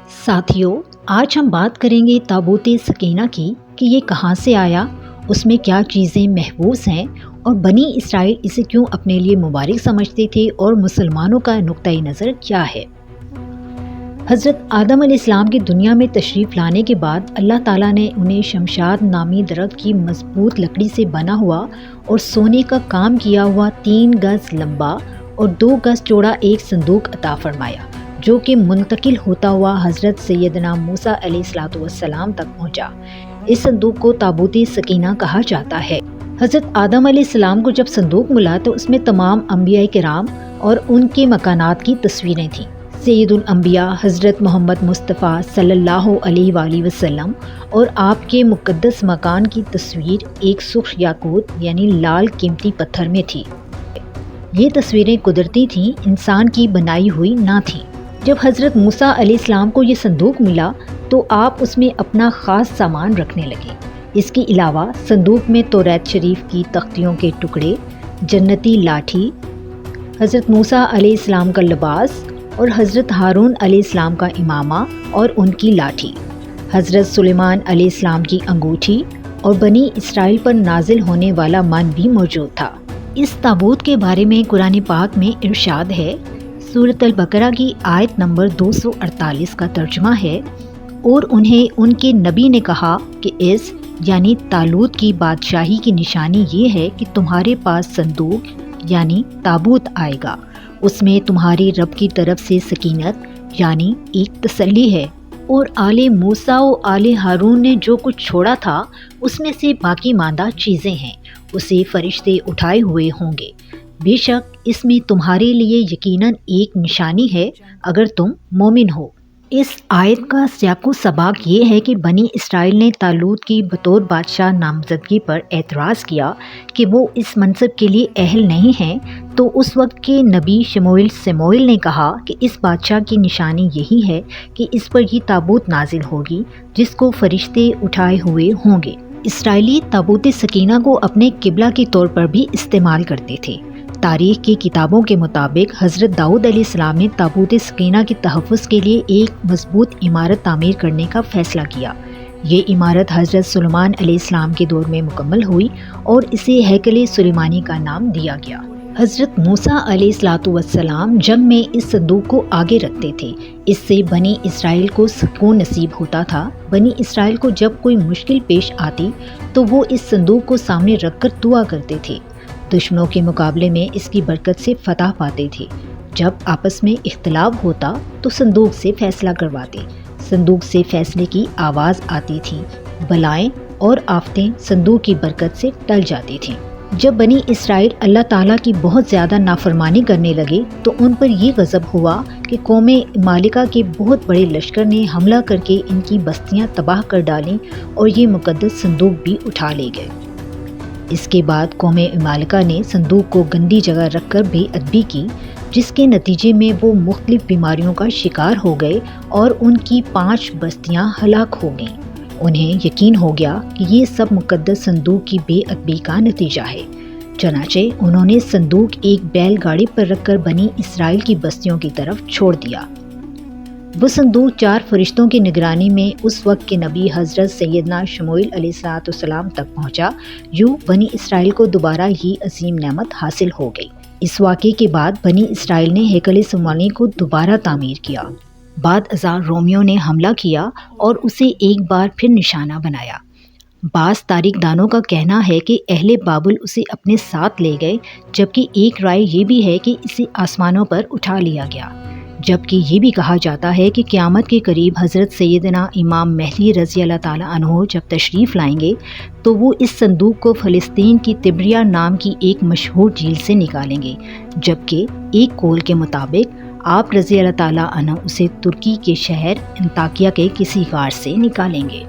साथियों, आज हम बात करेंगे ताबूत सकीना की कि ये कहाँ से आया, उसमें क्या चीज़ें महफूज हैं और बनी इसराइल इसे क्यों अपने लिए मुबारक समझते थे और मुसलमानों का नुक्ता नज़र क्या है। हज़रत आदम अलैहिस्सलाम की दुनिया में तशरीफ़ लाने के बाद अल्लाह ताला ने उन्हें शमशाद नामी दरख्त की मजबूत लकड़ी से बना हुआ और सोने का काम किया हुआ 3 गज लंबा और 2 गज चौड़ा एक संदूक अता फरमाया, जो कि मुंतकिल होता हुआ हज़रत सैयदना मूसा अलैहिस्सलाम तक पहुँचा। इस संदूक को ताबूत सकीना कहा जाता है। हज़रत आदम अलैहिस्सलाम को जब संदूक मिला तो उसमें तमाम अंबिया किराम और उनके मकानात की तस्वीरें थीं। सैयदुल अंबिया हज़रत मोहम्मद मुस्तफ़ा सल्लल्लाहु अलैहि वसल्लम और आपके मुक़द्दस मकान की तस्वीर एक सुर्ख याकूत यानी लाल कीमती पत्थर में थी। ये तस्वीरें कुदरती थीं, इंसान की बनाई हुई ना थीं। जब हज़रत मूसा अलैहिस्सलाम को ये संदूक मिला तो आप उसमें अपना ख़ास सामान रखने लगे। इसके अलावा संदूक में तौरात शरीफ की तख्तियों के टुकड़े, जन्नती लाठी, हज़रत मूसा अलैहिस्सलाम का लिबास और हज़रत हारून अलैहिस्सलाम का इमामा और उनकी लाठी, हज़रत सुलेमान अलैहिस्सलाम की अंगूठी और बनी इसराइल पर नाजिल होने वाला मन भी मौजूद था। इस ताबूत के बारे में कुरान पाक में इरशाद है। सूरत अल-बकरा की आयत नंबर 248 का तर्जुमा है, और उन्हें उनके नबी ने कहा कि इस यानी तालूत की बादशाही की निशानी ये है कि तुम्हारे पास संदूक यानी ताबूत आएगा, उसमें तुम्हारी रब की तरफ से सकीनत यानी एक तसल्ली है, और आले मूसा और आले हारून ने जो कुछ छोड़ा था उसमें से बाकी मांदा चीज़ें हैं, उसे फरिश्ते उठाए हुए होंगे। बेशक इसमें तुम्हारे लिए यकीनन एक निशानी है अगर तुम मोमिन हो। इस आयत का सियाक़ो सबाक ये है कि बनी इसराइल ने तालूत की बतौर बादशाह नामजदगी पर एतराज़ किया कि वो इस मनसब के लिए अहल नहीं हैं, तो उस वक्त के नबी शमूएल ने कहा कि इस बादशाह की निशानी यही है कि इस पर ये ताबूत नाजिल होगी जिसको फरिश्ते उठाए हुए होंगे। इसराइली ताबूत सकीना को अपने किबला के तौर पर भी इस्तेमाल करते थे। तारीख़ की किताबों के मुताबिक हज़रत दाऊद अलैहिस्सलाम ने ताबूत सकीना के तहफ़्फ़ुज़ के लिए एक मजबूत इमारत तामीर करने का फ़ैसला किया। ये इमारत हज़रत सुलेमान अलैहिस्सलाम के दौर में मुकम्मल हुई और इसे हैकल सुलेमानी का नाम दिया गया। हज़रत मूसा अलैहिस्सलाम जंग में इस संदूक को आगे रखते थे। इससे बनी इसराइल को सुकून नसीब होता था। बनी इसराइल को जब कोई मुश्किल पेश आती तो वो इस संदूक को सामने रखकर दुआ करते थे। दुश्मनों के मुकाबले में इसकी बरकत से फतह पाते थे। जब आपस में इख्तिलाफ होता तो संदूक से फैसला करवाते। संदूक से फैसले की आवाज़ आती थी। बलाएं और आफतें संदूक की बरकत से टल जाती थीं। जब बनी इसराइल अल्लाह ताला की बहुत ज़्यादा नाफरमानी करने लगे तो उन पर ये गज़ब हुआ कि कौमे मालिका के बहुत बड़े लश्कर ने हमला करके इनकी बस्तियां तबाह कर डालीं और ये मुक़द्दस संदूक भी उठा ले गए। इसके बाद कौमे मालिका ने संदूक को गंदी जगह रखकर बेअदबी की, जिसके नतीजे में वो मुख्तलिफ बीमारियों का शिकार हो गए और उनकी 5 बस्तियां हलाक हो गईं। उन्हें यकीन हो गया कि ये सब मुक़द्दस संदूक की बेअदबी का नतीजा है। चनाचे उन्होंने संदूक एक बैलगाड़ी पर रखकर बनी इसराइल की बस्तियों की तरफ छोड़ दिया। वो संदूक 4 फरिश्तों की निगरानी में उस वक्त के नबी हज़रत सैयदना शमूएल अलैहिस्सलाम तक पहुँचा। यूँ बनी इसराइल को दोबारा ये अजीम नेमत हासिल हो गई। इस वाक़े के बाद बनी इसराइल ने हैकल सुलेमानी को दोबारा तामीर किया। बाद अज़ां रोमियों ने हमला किया और उसे एक बार फिर निशाना बनाया। बाज़ तारीख दानों का कहना है कि अहले बाबुल उसे अपने साथ ले गए, जबकि एक राय ये भी है कि इसे आसमानों पर उठा लिया गया। जबकि ये भी कहा जाता है कि क़यामत के करीब हज़रत सैयदना इमाम महदी रज़ी अल्लाह ताला अन्हु जब तशरीफ़ लाएंगे तो वो इस संदूक को फ़लस्तीन की तिब्रिया नाम की एक मशहूर झील से निकालेंगे, जबकि एक कौल के मुताबिक आप रज़ी अल्लाह ताला अन्हु उसे तुर्की के शहर अंताकिया के किसी गार से निकालेंगे।